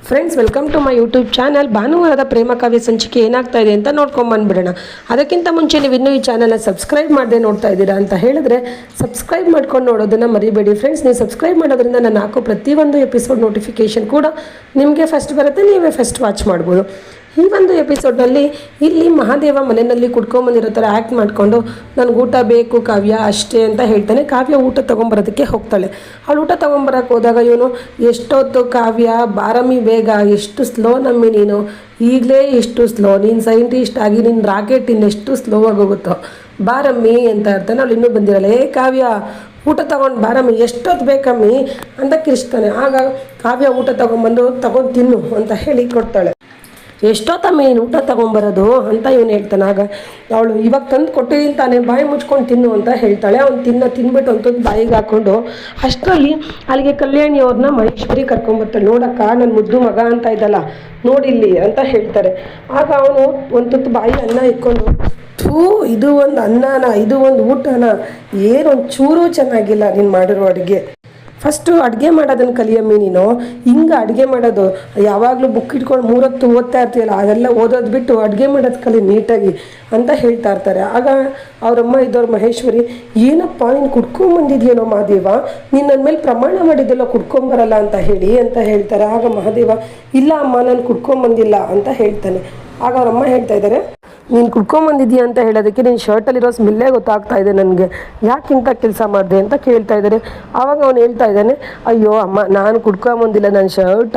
Friends, welcome to my YouTube channel. ಭಾನುವಾರದ ಪ್ರೇಮ ಕಾವ್ಯ ಸಂಚಿಕೆ ಏನಾಗ್ತಾ ಇದೆ ಅಂತ ನೋಡ್ಕೊಂಬಂದ್ಬಿಡೋಣ. ಅದಕ್ಕಿಂತ ಮುಂಚೆ ನೀವು ಇನ್ನೂ ಈ ಚಾನಲ್ನ ಸಬ್ಸ್ಕ್ರೈಬ್ ಮಾಡದೆ ನೋಡ್ತಾ ಇದ್ದೀರಾ ಅಂತ ಹೇಳಿದ್ರೆ ಸಬ್ಸ್ಕ್ರೈಬ್ ಮಾಡ್ಕೊಂಡು ನೋಡೋದನ್ನು ಮರಿಬೇಡಿ. ಫ್ರೆಂಡ್ಸ್, ನೀವು ಸಬ್ಸ್ಕ್ರೈಬ್ ಮಾಡೋದ್ರಿಂದ ನಾನು ಹಾಕೋ ಪ್ರತಿಯೊಂದು ಎಪಿಸೋಡ್ ನೋಟಿಫಿಕೇಶನ್ ಕೂಡ ನಿಮಗೆ ಫಸ್ಟ್ ಬರುತ್ತೆ, ನೀವೇ ಫಸ್ಟ್ ವಾಚ್ ಮಾಡ್ಬೋದು. ಈ ಒಂದು ಎಪಿಸೋಡ್ನಲ್ಲಿ ಇಲ್ಲಿ ಮಹಾದೇವ ಮನೆಯಲ್ಲಿ ಕುಡ್ಕೊಂಬಂದಿರೋ ಥರ ಆ್ಯಕ್ಟ್ ಮಾಡಿಕೊಂಡು ನನಗೆ ಊಟ ಬೇಕು ಕಾವ್ಯ ಅಷ್ಟೇ ಅಂತ ಹೇಳ್ತಾನೆ. ಕಾವ್ಯ ಊಟ ತೊಗೊಂಬರೋದಕ್ಕೆ ಹೋಗ್ತಾಳೆ. ಅವಳು ಊಟ ತೊಗೊಂಬರಕ್ಕೆ ಹೋದಾಗ ಇವನು ಎಷ್ಟೊತ್ತು ಕಾವ್ಯ ಬಾರಮ್ಮಿ ಬೇಗ, ಎಷ್ಟು ಸ್ಲೋ ನಮ್ಮಿ ನೀನು, ಈಗಲೇ ಇಷ್ಟು ಸ್ಲೋ, ನೀನು ಸೈಂಟಿಸ್ಟ್ ಆಗಿ ನಿನ್ನ ರಾಕೆಟ್ ಇನ್ನೆಷ್ಟು ಸ್ಲೋ ಆಗೋಗುತ್ತೋ ಬಾರಮ್ಮಿ ಅಂತ ಇರ್ತಾನೆ. ಅವಳು ಇನ್ನೂ ಬಂದಿರಲ್ಲ. ಕಾವ್ಯ ಊಟ ತೊಗೊಂಡು ಬಾರಮ್ಮಿ, ಎಷ್ಟೊತ್ತು ಬೇಕಮ್ಮಿ ಅಂತ ಕಿರಿಸ್ತಾನೆ. ಆಗ ಕಾವ್ಯ ಊಟ ತೊಗೊಂಬಂದು ತೊಗೊಂಡು ತಿನ್ನು ಅಂತ ಹೇಳಿ ಕೊಡ್ತಾಳೆ. ಎಷ್ಟೊತ್ತಮ್ಮ ನೀನು ಊಟ ತೊಗೊಂಬರೋದು ಅಂತ ಇವನು ಹೇಳ್ತಾನೆ. ಆಗ ಅವಳು ಇವಾಗ ತಂದು ಕೊಟ್ಟಿದ್ದೀನಿ ತಾನೇ, ಬಾಯಿ ಮುಚ್ಕೊಂಡು ತಿನ್ನು ಅಂತ ಹೇಳ್ತಾಳೆ. ಅವ್ನು ತಿನ್ಬಿಟ್ಟು ಒಂದು ಬಾಯಿಗೆ ಹಾಕ್ಕೊಂಡು ಅಷ್ಟರಲ್ಲಿ ಅಲ್ಲಿಗೆ ಕಲ್ಯಾಣಿಯವ್ರನ್ನ ಮಹೇಶ್ವರಿ ಕರ್ಕೊಂಬರ್ತಾಳೆ. ನೋಡಕ್ಕ ನನ್ನ ಮುದ್ದು ಮಗ ಅಂತ ಇದ್ದಲ್ಲ, ನೋಡಿಲ್ಲಿ ಅಂತ ಹೇಳ್ತಾರೆ. ಆಗ ಅವನು ಒಂದು ತುತ್ತು ಬಾಯಿ ಅನ್ನ ಇಟ್ಕೊಂಡು, ಇದು ಒಂದು ಅನ್ನನ, ಇದು ಒಂದು ಊಟನ, ಏನೊಂದು ಚೂರು ಚೆನ್ನಾಗಿಲ್ಲ ನೀನು ಮಾಡಿರೋ ಅಡುಗೆ. ಫಸ್ಟು ಅಡುಗೆ ಮಾಡೋದನ್ನು ಕಲಿಯಮ್ಮಿ ನೀನು. ಹಿಂಗೆ ಅಡುಗೆ ಮಾಡೋದು ಯಾವಾಗಲೂ ಬುಕ್ ಇಟ್ಕೊಂಡು 3 ಹೊತ್ತು ಓದ್ತಾ ಇರ್ತೀಯಲ್ಲ, ಅದೆಲ್ಲ ಓದೋದು ಬಿಟ್ಟು ಅಡುಗೆ ಮಾಡೋದು ಕಲಿ ನೀಟಾಗಿ ಅಂತ ಹೇಳ್ತಾ ಇರ್ತಾರೆ. ಆಗ ಅವರಮ್ಮ ಇದ್ದವ್ರು ಮಹೇಶ್ವರಿ, ಏನಪ್ಪ ನೀನು ಕುಡ್ಕೊಂಬಂದಿದ್ಯೇನೋ ಮಹಾದೇವ, ನೀನು ನನ್ನ ಮೇಲೆ ಪ್ರಮಾಣ ಮಾಡಿದ್ದೆಲ್ಲ ಕುಡ್ಕೊಂಬರಲ್ಲ ಅಂತ ಹೇಳ್ತಾರೆ. ಆಗ ಮಹಾದೇವ, ಇಲ್ಲ ಅಮ್ಮ ನಾನು ಕುಡ್ಕೊಂಬಂದಿಲ್ಲ ಅಂತ ಹೇಳ್ತಾನೆ. ಆಗ ಅವರಮ್ಮ ಹೇಳ್ತಾ ಇದ್ದಾರೆ, ನೀನು ಕುಡ್ಕೊಂಬಂದಿದ್ಯಾ ಅಂತ ಹೇಳೋದಕ್ಕೆ ನಿನ್ನ ಶರ್ಟಲ್ಲಿರೋ ಸ್ಮೆಲ್ಲೇ ಗೊತ್ತಾಗ್ತಾ ಇದೆ ನನಗೆ, ಯಾಕಿಂತ ಕೆಲಸ ಮಾಡಿದೆ ಅಂತ ಕೇಳ್ತಾ ಇದ್ದಾರೆ. ಆವಾಗ ಅವನು ಹೇಳ್ತಾ ಇದ್ದಾನೆ, ಅಯ್ಯೋ ಅಮ್ಮ ನಾನು ಕುಡ್ಕೊಂಬಂದಿಲ್ಲ, ನನ್ನ ಶರ್ಟ್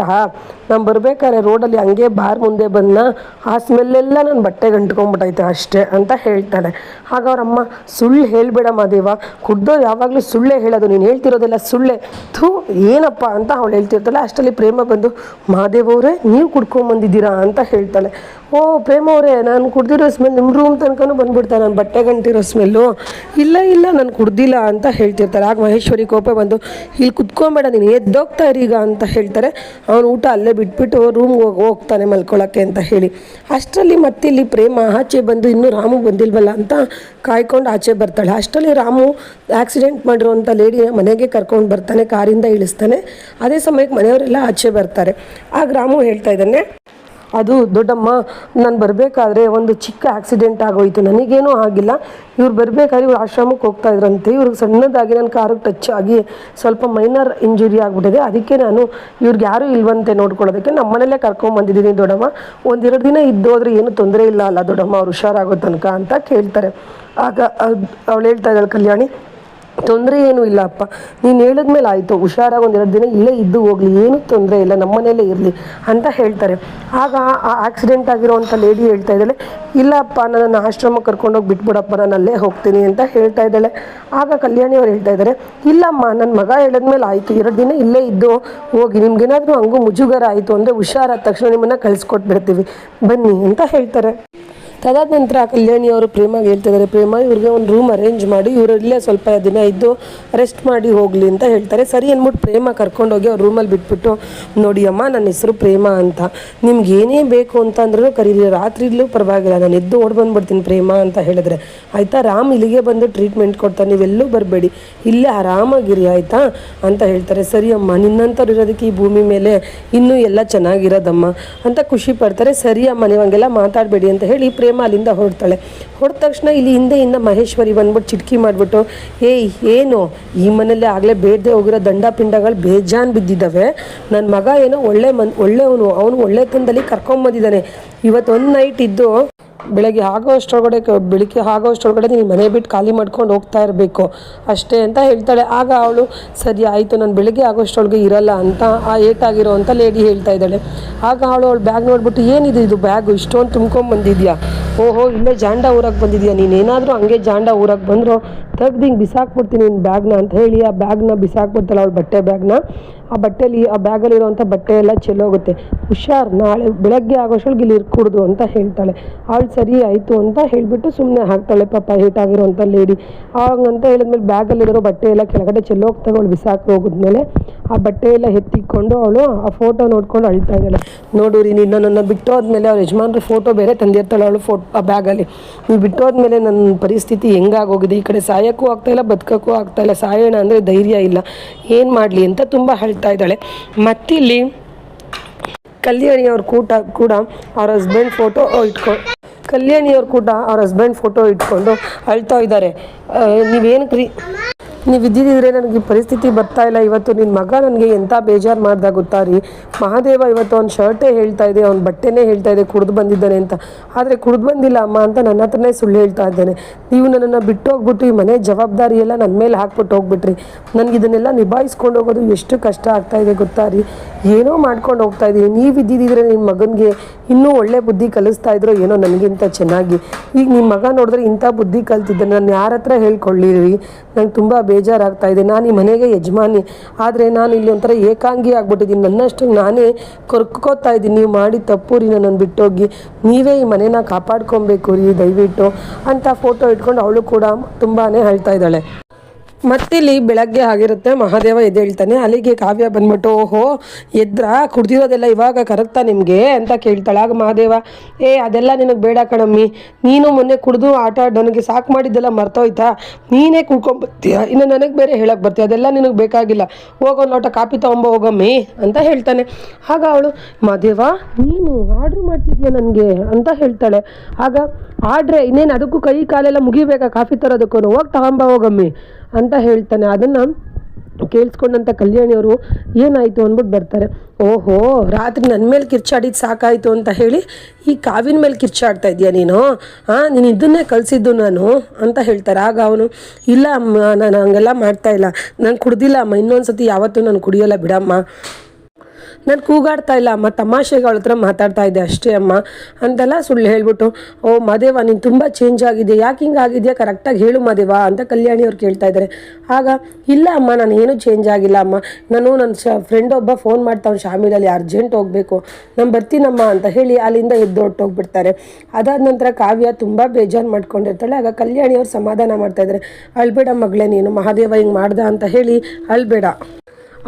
ನಾನು ಬರಬೇಕಾದ್ರೆ ರೋಡಲ್ಲಿ ಹಂಗೆ ಬಾರ್ ಮುಂದೆ ಬಂದ, ಆ ಸ್ಮೆಲ್ಲೆಲ್ಲ ನನ್ನ ಬಟ್ಟೆಗೆ ಅಂಟ್ಕೊಂಡ್ಬಿಟ್ಟೈತೆ ಅಷ್ಟೇ ಅಂತ ಹೇಳ್ತಾಳೆ. ಆಗ ಅವರಮ್ಮ, ಸುಳ್ಳು ಹೇಳಬೇಡ ಮಾದೇವ, ಕುಡ್ದೋ ಯಾವಾಗಲೂ ಸುಳ್ಳೇ ಹೇಳೋದು, ನೀನು ಹೇಳ್ತಿರೋದೆಲ್ಲ ಸುಳ್ಳೇ, ಥೂ ಏನಪ್ಪ ಅಂತ ಅವಳು ಹೇಳ್ತಿರ್ತಾಳೆ. ಅಷ್ಟರಲ್ಲಿ ಪ್ರೇಮ ಬಂದು, ಮಹಾದೇವ ಅವರೇ ನೀವು ಕುಡ್ಕೊಂಬಂದಿದ್ದೀರಾ ಅಂತ ಹೇಳ್ತಾಳೆ. ಓ ಪ್ರೇಮ ಅವರೇ, ನಾನು ಕುಡ್ದಿರೋ ಸ್ಮೆಲ್ ನಿಮ್ಮ ರೂಮ್ ತನಕನೂ ಬಂದುಬಿಡ್ತಾರೆ, ನನ್ನ ಬಟ್ಟೆ ಗಂಟಿರೋ ಸ್ಮೆಲ್ಲು, ಇಲ್ಲ ನಾನು ಕುಡ್ದಿಲ್ಲ ಅಂತ ಹೇಳ್ತಿರ್ತಾರೆ. ಆಗ ಮಹೇಶ್ವರಿ ಕೋಪ ಬಂದು, ಇಲ್ಲಿ ಕುತ್ಕೊಂಬೇಡ ನೀನು, ಎದ್ದೋಗ್ತಾ ಇರೀಗ ಅಂತ ಹೇಳ್ತಾರೆ. ಅವನು ಊಟ ಅಲ್ಲೇ ಬಿಟ್ಬಿಟ್ಟು ರೂಮ್ಗೆ ಹೋಗ್ತಾನೆ ಮಲ್ಕೊಳ್ಳೋಕ್ಕೆ ಅಂತ ಹೇಳಿ. ಅಷ್ಟರಲ್ಲಿ ಮತ್ತಿಲ್ಲಿ ಪ್ರೇಮ ಆಚೆ ಬಂದು ಇನ್ನೂ ರಾಮು ಬಂದಿಲ್ವಲ್ಲ ಅಂತ ಕಾಯ್ಕೊಂಡು ಆಚೆ ಬರ್ತಾಳೆ. ಅಷ್ಟರಲ್ಲಿ ರಾಮು ಆಕ್ಸಿಡೆಂಟ್ ಮಾಡಿರೋಂಥ ಲೇಡಿನ ಮನೆಗೆ ಕರ್ಕೊಂಡು ಬರ್ತಾನೆ, ಕಾರಿಂದ ಇಳಿಸ್ತಾನೆ. ಅದೇ ಸಮಯಕ್ಕೆ ಮನೆಯವರೆಲ್ಲ ಆಚೆ ಬರ್ತಾರೆ. ಆಗ ರಾಮು ಹೇಳ್ತಾ ಇದ್ದಾನೆ, ಅದು ದೊಡ್ಡಮ್ಮ, ನಾನು ಬರಬೇಕಾದ್ರೆ ಒಂದು ಚಿಕ್ಕ ಆಕ್ಸಿಡೆಂಟ್ ಆಗೋಯಿತು, ನನಗೇನೂ ಆಗಿಲ್ಲ, ಇವ್ರು ಬರಬೇಕಾದ್ರೆ ಇವ್ರು ಆಶ್ರಮಕ್ಕೆ ಹೋಗ್ತಾ ಇದ್ರಂತೆ, ಇವ್ರಿಗೆ ಸಣ್ಣದಾಗಿ ನನ್ನ ಕಾರಿಗೆ ಟಚ್ ಆಗಿ ಸ್ವಲ್ಪ ಮೈನರ್ ಇಂಜುರಿ ಆಗಿಬಿಟ್ಟಿದೆ, ಅದಕ್ಕೆ ನಾನು ಇವ್ರಿಗೆ ಯಾರೂ ಇಲ್ವಂತೆ ನೋಡ್ಕೊಳ್ಳೋದಕ್ಕೆ ನಮ್ಮ ಮನೆಯಲ್ಲೇ ಕರ್ಕೊಂಬಂದಿದ್ದೀನಿ ದೊಡ್ಡಮ್ಮ, 1-2 ದಿನ ಇದ್ದೋದ್ರೆ ಏನು ತೊಂದರೆ ಇಲ್ಲ ಅಲ್ಲ ದೊಡ್ಡಮ್ಮ, ಅವ್ರು ಹುಷಾರಾಗೋ ತನಕ ಅಂತ ಕೇಳ್ತಾರೆ. ಆಗ ಅವಳು ಹೇಳ್ತಾ ಇದ್ದಾಳೆ ಕಲ್ಯಾಣಿ, ತೊಂದರೆ ಏನೂ ಇಲ್ಲ ಅಪ್ಪ, ನೀನು ಹೇಳಿದ್ಮೇಲೆ ಆಯಿತು, ಹುಷಾರಾಗಿ 1-2 ದಿನ ಇಲ್ಲೇ ಇದ್ದು ಹೋಗಲಿ, ಏನೂ ತೊಂದರೆ ಇಲ್ಲ, ನಮ್ಮ ಮನೆಯಲ್ಲೇ ಇರಲಿ ಅಂತ ಹೇಳ್ತಾರೆ. ಆಗ ಆ ಆಕ್ಸಿಡೆಂಟ್ ಆಗಿರೋವಂಥ ಲೇಡಿ ಹೇಳ್ತಾ ಇದ್ದಾಳೆ, ಇಲ್ಲ ಅಪ್ಪ ನನ್ನನ್ನು ಆಶ್ರಮಕ್ಕೆ ಕರ್ಕೊಂಡೋಗಿ ಬಿಟ್ಬಿಡಪ್ಪ, ನಾನು ಅಲ್ಲೇ ಹೋಗ್ತೀನಿ ಅಂತ ಹೇಳ್ತಾ ಇದ್ದಾಳೆ. ಆಗ ಕಲ್ಯಾಣಿಯವ್ರು ಹೇಳ್ತಾ ಇದ್ದಾರೆ, ಇಲ್ಲಮ್ಮ ನನ್ನ ಮಗ ಹೇಳಿದ್ಮೇಲೆ ಆಯಿತು, 2 ದಿನ ಇಲ್ಲೇ ಇದ್ದು ಹೋಗಿ, ನಿಮ್ಗೇನಾದರೂ ಹಂಗೂ ಮುಜುಗರ ಆಯಿತು ಅಂದರೆ ಹುಷಾರಾದ ತಕ್ಷಣ ನಿಮ್ಮನ್ನು ಕಳಿಸ್ಕೊಟ್ಬಿಡ್ತೀವಿ ಬನ್ನಿ ಅಂತ ಹೇಳ್ತಾರೆ. ತದಾದ ನಂತರ ಕಲ್ಯಾಣಿಯವರು ಪ್ರೇಮಗೆ ಹೇಳ್ತಾ ಇದ್ದಾರೆ, ಪ್ರೇಮ ಇವ್ರಿಗೆ ಒಂದು ರೂಮ್ ಅರೇಂಜ್ ಮಾಡಿ ಇವರು ಇಲ್ಲೇ ಸ್ವಲ್ಪ ದಿನ ಇದ್ದು ರೆಸ್ಟ್ ಮಾಡಿ ಹೋಗಲಿ ಅಂತ ಹೇಳ್ತಾರೆ. ಸರಿ ಅಂದ್ಬಿಟ್ಟು ಪ್ರೇಮ ಕರ್ಕೊಂಡೋಗಿ ಅವ್ರ ರೂಮಲ್ಲಿ ಬಿಟ್ಬಿಟ್ಟು, ನೋಡಿ ಅಮ್ಮ ನನ್ನ ಹೆಸರು ಪ್ರೇಮ ಅಂತ, ನಿಮ್ಗೆ ಏನೇ ಬೇಕು ಅಂತ ಅಂದ್ರೂ ಕರೀರಿ, ರಾತ್ರಿಲೂ ಪರವಾಗಿಲ್ಲ, ನಾನು ಎದ್ದು ಓಡಿ ಬಂದುಬಿಡ್ತೀನಿ ಪ್ರೇಮ ಅಂತ ಹೇಳಿದ್ರೆ, ಆಯಿತಾ ರಾಮ್ ಇಲ್ಲಿಗೆ ಬಂದು ಟ್ರೀಟ್ಮೆಂಟ್ ಕೊಡ್ತಾರೆ, ನೀವೆಲ್ಲೂ ಬರಬೇಡಿ, ಇಲ್ಲೇ ಆರಾಮಾಗಿರಿ ಆಯಿತಾ ಅಂತ ಹೇಳ್ತಾರೆ. ಸರಿ ಅಮ್ಮ, ನಿನ್ನಂಥವ್ರು ಇರೋದಕ್ಕೆ ಈ ಭೂಮಿ ಮೇಲೆ ಇನ್ನೂ ಎಲ್ಲ ಚೆನ್ನಾಗಿರೋದಮ್ಮ ಅಂತ ಖುಷಿ ಪಡ್ತಾರೆ. ಸರಿ ಅಮ್ಮ, ನೀವು ಹಂಗೆಲ್ಲ ಮಾತಾಡಬೇಡಿ ಅಂತ ಹೇಳಿ ಪ್ರೇಮ ಅಲ್ಲಿಂದ ಹೊರಡ್ತಾಳೆ. ಹೊರಟ ತಕ್ಷಣ ಇಲ್ಲಿ ಹಿಂದೆಯಿಂದ ಮಹೇಶ್ವರಿ ಬಂದ್ಬಿಟ್ಟು ಚಿಟ್ಕಿ ಮಾಡಿಬಿಟ್ಟು, ಏನು ಈ ಮನೆಯಲ್ಲೇ ಆಗಲೇ ಬೇಡದೆ ಹೋಗಿರೋ ದಂಡ ಪಿಂಡಗಳು ಬೇಜಾನ್ ಬಿದ್ದಿದ್ದಾವೆ, ನನ್ನ ಮಗ ಏನೋ ಒಳ್ಳೆಯವನು, ಅವನು ಒಳ್ಳೆತನದಲ್ಲಿ ಕರ್ಕೊಂಬಂದಿದ್ದಾನೆ, ಇವತ್ತು ಒಂದು ನೈಟ್ ಇದ್ದು ಬೆಳಗ್ಗೆ ಆಗೋಷ್ಟರೊಳಗಡೆ ನೀನು ಮನೆ ಬಿಟ್ಟು ಖಾಲಿ ಮಾಡ್ಕೊಂಡು ಹೋಗ್ತಾ ಇರಬೇಕು ಅಷ್ಟೇ ಅಂತ ಹೇಳ್ತಾಳೆ. ಆಗ ಅವಳು, ಸರಿ ಆಯಿತು ನಾನು ಬೆಳಗ್ಗೆ ಆಗೋಷ್ಟರೊಳಗೆ ಇರಲ್ಲ ಅಂತ ಆ ಏಟಾಗಿರೋ ಅಂಥ ಲೇಡಿ ಹೇಳ್ತಾ ಇದ್ದಾಳೆ. ಆಗ ಅವಳು ಬ್ಯಾಗ್ ನೋಡ್ಬಿಟ್ಟು, ಏನಿದೆ ಇದು ಬ್ಯಾಗು ಇಷ್ಟೊಂದು ತುಂಬ್ಕೊಂಬಂದಿದ್ಯಾ, ಓಹೋ ಇಲ್ಲೇ ಜಾಂಡ ಊರಾಗ ಬಂದಿದ್ಯಾ, ನೀನೇನಾದರೂ ಹಂಗೆ ಜಾಂಡ ಊರಾಗ ಬಂದರೂ ತೆಗ್ದು ಹಿಂಗೆ ಬಿಸಾಕ್ಬಿಡ್ತೀನಿ ನಿನ್ನ ಬ್ಯಾಗ್ನ ಅಂತ ಹೇಳಿ ಆ ಬ್ಯಾಗ್ನ ಬಿಸಾಕ್ಬಿಡ್ತಾಳೆ, ಅವಳು ಬಟ್ಟೆ ಬ್ಯಾಗ್ನ. ಆ ಬಟ್ಟೆಲಿ ಆ ಬ್ಯಾಗಲ್ಲಿರೋವಂಥ ಬಟ್ಟೆ ಎಲ್ಲ ಚೆಲ್ಲೋಗುತ್ತೆ, ಹುಷಾರು ನಾಳೆ ಬೆಳಗ್ಗೆ ಆಗೋಷ್ಟೊಳಗೆ ಇಲ್ಲಿ ಇರ್ಕೂಡ್ದು ಅಂತ ಹೇಳ್ತಾಳೆ. ಅವಳು ಸರಿ ಆಯಿತು ಅಂತ ಹೇಳಿಬಿಟ್ಟು ಸುಮ್ಮನೆ ಹಾಕ್ತಾಳೆ, ಪಾಪ ಹೇಟಾಗಿರೋವಂಥ ಲೇಡಿ. ಹಾಗಂತ ಹೇಳಿದ್ಮೇಲೆ ಬ್ಯಾಗಲ್ಲಿರೋ ಬಟ್ಟೆ ಎಲ್ಲ ಕೆಳಗಡೆ ಚೆಲ್ಲೋಗ್ತಾವೆ. ಅವಳು ಬಿಸಾಕಿ ಹೋಗಿದ್ಮೇಲೆ ಆ ಬಟ್ಟೆ ಎಲ್ಲ ಎತ್ತಿಕೊಂಡು ಅವಳು ಆ ಫೋಟೋ ನೋಡ್ಕೊಂಡು ಅಳ್ತಾ ಇದ್ದಾಳೆ. ನೋಡಿರಿ, ನನ್ನ ಬಿಟ್ಟೋದ್ಮೇಲೆ ಅವ್ರ ಯಜಮಾನ್ರ ಫೋಟೋ ಬೇರೆ ತಂದಿರ್ತಾಳೆ ಅವಳು ಆ ಬ್ಯಾಗಲ್ಲಿ, ನೀವು ಬಿಟ್ಟೋದ್ಮೇಲೆ ನನ್ನ ಪರಿಸ್ಥಿತಿ ಹೆಂಗಾಗೋಗಿದೆ, ಈ ಕಡೆ ಸಾಯೋಕ್ಕೂ ಆಗ್ತಾಯಿಲ್ಲ ಬದುಕೋಕ್ಕೂ ಆಗ್ತಾಯಿಲ್ಲ, ಸಾಯೋಣ ಅಂದರೆ ಧೈರ್ಯ ಇಲ್ಲ, ಏನು ಮಾಡಲಿ ಅಂತ ತುಂಬ ಹೇಳ್ತಾ ಇದ್ದಾಳೆ. ಮತ್ತಿಲ್ಲಿ ಕಲ್ಯಾಣಿಯವ್ರ ಕೂಡ ಅವ್ರ ಹಸ್ಬೆಂಡ್ ಫೋಟೋ ಇಟ್ಕೊಂಡು ಅಳ್ತಾ ಇದ್ದಾರೆ. ನೀವೇನಕ್ಕೆ ನೀವು ಇದ್ದಿದ್ದರೆ ನನಗೆ ಈ ಪರಿಸ್ಥಿತಿ ಬರ್ತಾ ಇಲ್ಲ. ಇವತ್ತು ನಿನ್ನ ಮಗ ನನಗೆ ಎಂಥ ಬೇಜಾರು ಮಾಡ್ದ ಗೊತ್ತಾ ರೀ. ಮಹಾದೇವ ಇವತ್ತು ಅವ್ನ ಶರ್ಟೇ ಹೇಳ್ತಾ ಇದೆ, ಅವ್ನ ಬಟ್ಟೆನೇ ಹೇಳ್ತಾ ಇದೆ ಕುಡಿದು ಬಂದಿದ್ದಾನೆ ಅಂತ. ಆದರೆ ಕುಡಿದು ಬಂದಿಲ್ಲ ಅಮ್ಮ ಅಂತ ನನ್ನ ಹತ್ರನೇ ಸುಳ್ಳು ಹೇಳ್ತಾ ಇದ್ದಾನೆ. ನೀವು ನನ್ನನ್ನು ಬಿಟ್ಟು ಹೋಗ್ಬಿಟ್ಟು ಈ ಮನೆ ಜವಾಬ್ದಾರಿ ಎಲ್ಲ ನನ್ನ ಮೇಲೆ ಹಾಕ್ಬಿಟ್ಟು ಹೋಗ್ಬಿಟ್ರಿ. ನನಗೆ ಇದನ್ನೆಲ್ಲ ನಿಭಾಯಿಸ್ಕೊಂಡು ಹೋಗೋದು ಎಷ್ಟು ಕಷ್ಟ ಆಗ್ತಾ ಇದೆ ಗೊತ್ತಾ ರೀ. ಏನೋ ಮಾಡ್ಕೊಂಡು ಹೋಗ್ತಾ ಇದ್ದೀನಿ. ನೀವು ಇದ್ದಿದ್ದರೆ ನಿಮ್ಮ ಮಗನಿಗೆ ಇನ್ನೂ ಒಳ್ಳೆ ಬುದ್ಧಿ ಕಲಿಸ್ತಾ ಇದ್ರು ಏನೋ ನನಗಿಂತ ಚೆನ್ನಾಗಿ. ಈಗ ನಿಮ್ಮ ಮಗ ನೋಡಿದ್ರೆ ಇಂಥ ಬುದ್ಧಿ ಕಲ್ತಿದ್ದೆ. ನಾನು ಯಾರ ಹತ್ರ ಹೇಳ್ಕೊಳ್ಳಿರಿ. ನಂಗೆ ತುಂಬ ಬೇಜಾರಾಗ್ತಾ ಇದೆ. ನಾನು ಈ ಮನೆಗೆ ಯಜಮಾನಿ, ಆದರೆ ನಾನು ಇಲ್ಲಿ ಒಂಥರ ಏಕಾಂಗಿ ಆಗ್ಬಿಟ್ಟಿದ್ದೀನಿ. ನನ್ನಷ್ಟು ನಾನೇ ಕೊರ್ಕೋತಾ ಇದ್ದೀನಿ. ನೀವು ಮಾಡಿ ತಪ್ಪು ರೀ, ನನ್ನನ್ನು ಬಿಟ್ಟೋಗಿ ನೀವೇ ಈ ಮನೇನ ಕಾಪಾಡ್ಕೊಬೇಕು ರೀ ದಯವಿಟ್ಟು ಅಂತ ಫೋಟೋ ಇಟ್ಕೊಂಡು ಅವಳು ಕೂಡ ತುಂಬಾ ಅಳ್ತಾ ಇದ್ದಾಳೆ. ಮತ್ತಿಲ್ಲಿ ಬೆಳಗ್ಗೆ ಆಗಿರುತ್ತೆ, ಮಹಾದೇವ ಎದ್ದೇಳ್ತಾನೆ. ಅಲ್ಲಿಗೆ ಕಾವ್ಯ ಬಂದ್ಬಿಟ್ಟು ಓಹೋ ಎದ್ರಾ, ಕುಡ್ದಿರೋದೆಲ್ಲ ಇವಾಗ ಕರಗ್ತಾ ನಿಮಗೆ ಅಂತ ಕೇಳ್ತಾಳೆ. ಆಗ ಮಹಾದೇವ ಅದೆಲ್ಲ ನಿನಗೆ ಬೇಡ ಕಣಮ್ಮಿ, ನೀನು ಮೊನ್ನೆ ಕುಡಿದು ಆಟ ನನಗೆ ಸಾಕು ಮಾಡಿದ್ದೆಲ್ಲ ಮರ್ತೋಯ್ತಾ, ನೀನೇ ಕುಡ್ಕೊಂಬರ್ತೀಯ, ಇನ್ನು ನನಗೆ ಬೇರೆ ಹೇಳಕ್ಕೆ ಬರ್ತೀಯ, ಅದೆಲ್ಲ ನಿನಗೆ ಬೇಕಾಗಿಲ್ಲ, ಹೋಗೋ ಲೋಟ ಕಾಪಿ ತೊಗೊಂಬ ಹೋಗಮ್ಮಿ ಅಂತ ಹೇಳ್ತಾನೆ. ಆಗ ಅವಳು ಮಹಾದೇವ ನೀನು ಆರ್ಡ್ರ್ ಮಾಡ್ತಿದ್ಯಾ ನನಗೆ ಅಂತ ಹೇಳ್ತಾಳೆ. ಆಗ ಆಡ್ರೆ ಇನ್ನೇನು ಅದಕ್ಕೂ ಕೈ ಕಾಲೆಲ್ಲ ಮುಗಿಬೇಕಾ ಕಾಫಿ ತರೋದಕ್ಕೂ, ಹೋಗಿ ತಗೊಂಬ ಹೋಗಮ್ಮಿ ಅಂತ ಹೇಳ್ತಾನೆ. ಅದನ್ನು ಕೇಳಿಸ್ಕೊಂಡಂಥ ಕಲ್ಯಾಣಿಯವರು ಏನಾಯಿತು ಅಂದ್ಬಿಟ್ಟು ಬರ್ತಾರೆ. ಓಹೋ ರಾತ್ರಿ ನನ್ನ ಮೇಲೆ ಕಿರ್ಚಾಡಿದ್ದು ಸಾಕಾಯಿತು ಅಂತ ಹೇಳಿ ಈ ಕಾವಿನ ಮೇಲೆ ಕಿರ್ಚಾಡ್ತಾ ಇದೆಯಾ ನೀನು, ನೀನು ಇದನ್ನೇ ಕಳಿಸಿದ್ದು ನಾನು ಅಂತ ಹೇಳ್ತಾರೆ. ಆಗ ಅವನು ಇಲ್ಲ ಅಮ್ಮ, ನಾನು ಹಂಗೆಲ್ಲ ಮಾಡ್ತಾಯಿಲ್ಲ, ನಾನು ಕುಡ್ದಿಲ್ಲ ಅಮ್ಮ, ಇನ್ನೊಂದು ಸತಿ ಯಾವತ್ತೂ ನಾನು ಕುಡಿಯೋಲ್ಲ ಬಿಡಮ್ಮ, ನಾನು ಕೂಗಾಡ್ತಾ ಇಲ್ಲ ಅಮ್ಮ, ತಮಾಷೆಗಳ ಹತ್ರ ಮಾತಾಡ್ತಾ ಇದ್ದೆ ಅಷ್ಟೇ ಅಮ್ಮ ಅಂತೆಲ್ಲ ಸುಳ್ಳು ಹೇಳ್ಬಿಟ್ಟು, ಓ ಮದೇವ ನೀನು ತುಂಬ ಚೇಂಜ್ ಆಗಿದೆ, ಯಾಕೆ ಹಿಂಗೆ ಆಗಿದೆಯಾ ಕರೆಕ್ಟಾಗಿ ಹೇಳು ಮದೇವ ಅಂತ ಕಲ್ಯಾಣಿಯವ್ರು ಕೇಳ್ತಾ ಇದ್ದಾರೆ. ಆಗ ಇಲ್ಲ ಅಮ್ಮ ನಾನು ಏನೂ ಚೇಂಜ್ ಆಗಿಲ್ಲ ಅಮ್ಮ, ನಾನು ನನ್ನ ಫ್ರೆಂಡ್ ಒಬ್ಬ ಫೋನ್ ಮಾಡ್ತಾವ್ನು ಶಾಮಿಲಲ್ಲಿ ಅರ್ಜೆಂಟ್ ಹೋಗಬೇಕು, ನಾನು ಬರ್ತೀನಮ್ಮ ಅಂತ ಹೇಳಿ ಅಲ್ಲಿಂದ ಎದ್ದು ಹೊರಟೋಗ್ಬಿಡ್ತಾರೆ. ಅದಾದ ನಂತರ ಕಾವ್ಯ ತುಂಬ ಬೇಜಾರು ಮಾಡ್ಕೊಂಡಿರ್ತಾಳೆ. ಆಗ ಕಲ್ಯಾಣಿಯವ್ರು ಸಮಾಧಾನ ಮಾಡ್ತಾಯಿದ್ದಾರೆ. ಅಳ್ಬೇಡ ಮಗಳೇ ನೀನು, ಮಹಾದೇವ ಹಿಂಗೆ ಮಾಡ್ದ ಅಂತ ಹೇಳಿ ಅಳ್ಬೇಡ,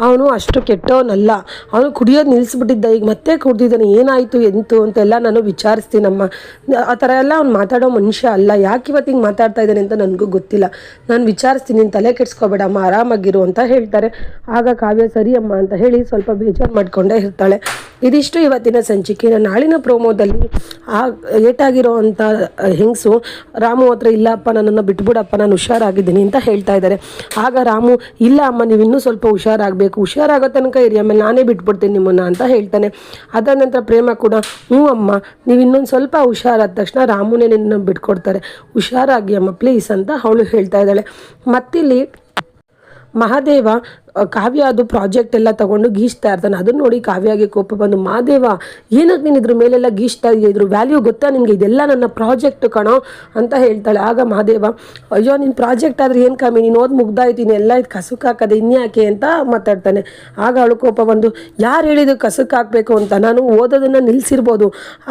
ಅವನು ಅಷ್ಟು ಕೆಟ್ಟವನಲ್ಲ, ಅವನು ಕುಡಿಯೋದು ನಿಲ್ಲಿಸ್ಬಿಟ್ಟಿದ್ದ, ಈಗ ಮತ್ತೆ ಕುಡ್ದಿದ್ದಾನೆ, ಏನಾಯಿತು ಎಂತು ಅಂತೆಲ್ಲ ನಾನು ವಿಚಾರಿಸ್ತೀನಮ್ಮ, ಆ ಥರ ಎಲ್ಲ ಅವ್ನು ಮಾತಾಡೋ ಮನುಷ್ಯ ಅಲ್ಲ, ಯಾಕೆ ಇವತ್ತು ಹಿಂಗೆ ಮಾತಾಡ್ತಾ ಇದ್ದಾನೆ ಅಂತ ನನಗೂ ಗೊತ್ತಿಲ್ಲ, ನಾನು ವಿಚಾರಿಸ್ತೀನಿ, ನೀನು ತಲೆ ಕೆಡಿಸ್ಕೊಬೇಡಮ್ಮ, ಆರಾಮಾಗಿರು ಅಂತ ಹೇಳ್ತಾರೆ. ಆಗ ಕಾವ್ಯ ಸರಿ ಅಮ್ಮ ಅಂತ ಹೇಳಿ ಸ್ವಲ್ಪ ಬೇಜಾರು ಮಾಡಿಕೊಂಡೇ ಇರ್ತಾಳೆ. ಇದಿಷ್ಟು ಇವತ್ತಿನ ಸಂಚಿಕೆ. ನಾಳಿನ ಪ್ರೋಮೋದಲ್ಲಿ ಆ ಏಟಾಗಿರೋ ಅಂಥ ಹೆಂಗಸು ರಾಮು ಹತ್ರ ಇಲ್ಲಪ್ಪ ನನ್ನನ್ನು ಬಿಟ್ಬಿಡಪ್ಪ, ನಾನು ಹುಷಾರಾಗಿದ್ದೀನಿ ಅಂತ ಹೇಳ್ತಾ ಇದ್ದಾರೆ. ಆಗ ರಾಮು ಇಲ್ಲ ಅಮ್ಮ ನೀವು ಇನ್ನೂ ಸ್ವಲ್ಪ ಹುಷಾರಾಗೋ ತನಕ ಇರಿ, ಆಮೇಲೆ ನಾನೇ ಬಿಟ್ಬಿಡ್ತೀನಿ ನಿಮ್ಮನ್ನು ಅಂತ ಹೇಳ್ತಾನೆ. ಅದಾದ ನಂತರ ಪ್ರೇಮ ಕೂಡ ಹ್ಞೂ ಅಮ್ಮ ನೀವು ಇನ್ನೊಂದು ಸ್ವಲ್ಪ ಹುಷಾರಾದ ತಕ್ಷಣ ರಾಮುನೇ ನಿನ್ನ ಬಿಟ್ಕೊಡ್ತಾರೆ, ಹುಷಾರಾಗಿ ಅಮ್ಮ ಪ್ಲೀಸ್ ಅಂತ ಅವಳು ಹೇಳ್ತಾ ಇದ್ದಾಳೆ. ಮತ್ತಿಲ್ಲಿ ಮಹಾದೇವ ಕಾವ್ಯ ಅದು ಪ್ರಾಜೆಕ್ಟ್ ಎಲ್ಲ ತೊಗೊಂಡು ಗೀಚ್ತಾ ಇರ್ತಾನೆ. ಅದನ್ನು ನೋಡಿ ಕಾವ್ಯಾಗೆ ಕೋಪ ಬಂದು ಮಹಾದೇವ ಏನಕ್ಕೆ ನೀನು ಇದ್ರ ಮೇಲೆಲ್ಲ ಗೀಚ್ತಾ ಇದೆಯಾ, ಇದ್ರ ವ್ಯಾಲ್ಯೂ ಗೊತ್ತಾ ನಿನಗೆ, ಇದೆಲ್ಲ ನನ್ನ ಪ್ರಾಜೆಕ್ಟ್ ಕಣೋ ಅಂತ ಹೇಳ್ತಾಳೆ. ಆಗ ಮಹಾದೇವ ಅಯ್ಯೋ ನಿನ್ನ ಪ್ರಾಜೆಕ್ಟ್ ಆದರೆ ಏನು ಕಮ್ಮಿ, ನೀನು ಓದಿ ಮುಗ್ದಾಯ್ತೀನಿ, ಎಲ್ಲ ಇದು ಕಸಕ್ಕೆ ಹಾಕೋದೆ ಇನ್ಯಾಕೆ ಅಂತ ಮಾತಾಡ್ತಾನೆ. ಆಗ ಅವಳು ಕೋಪ ಬಂದು ಯಾರು ಹೇಳಿದ್ದು ಕಸಕ್ಕೆ ಹಾಕಬೇಕು ಅಂತ, ನಾನು ಓದೋದನ್ನು ನಿಲ್ಲಿಸಿರ್ಬೋದು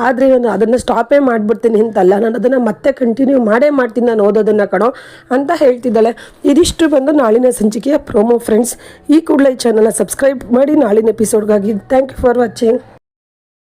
ಆದರೆ ನಾನು ಅದನ್ನು ಸ್ಟಾಪೇ ಮಾಡಿಬಿಡ್ತೀನಿ ಅಂತಲ್ಲ, ನಾನು ಅದನ್ನು ಮತ್ತೆ ಕಂಟಿನ್ಯೂ ಮಾಡ್ತೀನಿ ನಾನು ಓದೋದನ್ನು ಕಣೋ ಅಂತ ಹೇಳ್ತಿದ್ದಾಳೆ. ಇದಿಷ್ಟು ಬಂದು ನಾಳಿನ ಸಂಚಿಕೆಯ ಪ್ರೋಮೋ ಫ್ರೆಂಡ್ಸ್. ಈ ಕೂಡಲೇ ಈ ಚಾನಲ್ನ ಸಬ್ಸ್ಕ್ರೈಬ್ ಮಾಡಿ ನಾಳಿನ ಎಪಿಸೋಡ್ಗಾಗಿ. Thank you for watching.